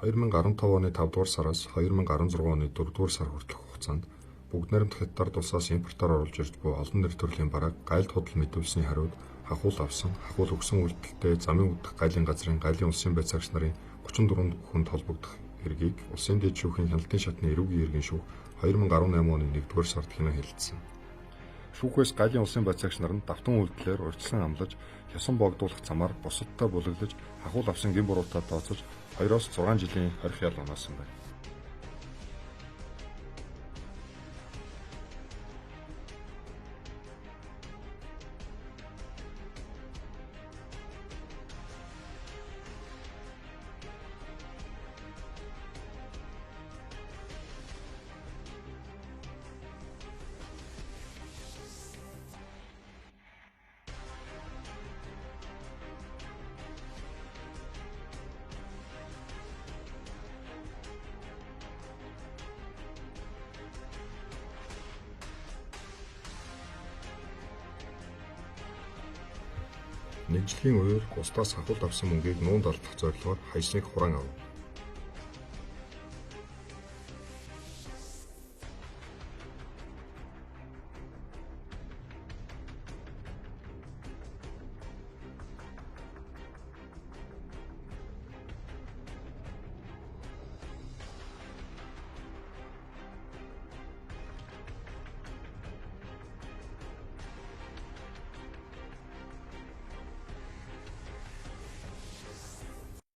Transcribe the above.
2015 оны 5 дугаар сараас 2016 оны 4 дугаар сар хүртэлх хугацаанд бүгд найрамдах хятад улсаас импортоор оруулж ирж буй олон нэр төрлийн барааг гайлд худал мэдүүлсний хариуд хахуул авсан, хахуул өгсөн үйлдэлтэй замын үдх гайлын газрын гайлын улсын байцаагч нарын 34 хүнд холбогдох хэргийг улсын дэд шүүхийн хяналтын шатны эрүүгийн иргэн шүүх 2018 оны 1-р сард хянан хэлэлцсэн. Шүүхээс гайлын улсын байцаагч нар нь давтан үйлдэлээр урьдчилан амлаж, хясан богдуулах замаар бусадтай бүлэглэж, хахуул авсан гин буруутаа тооцож 2-6 жилийн хорих ял унаасан байна. Нэг жилийн үеэр гусдаас хахуул авсан мөнгийг нуунд алдах зорилгоор хаясныг хураан авав.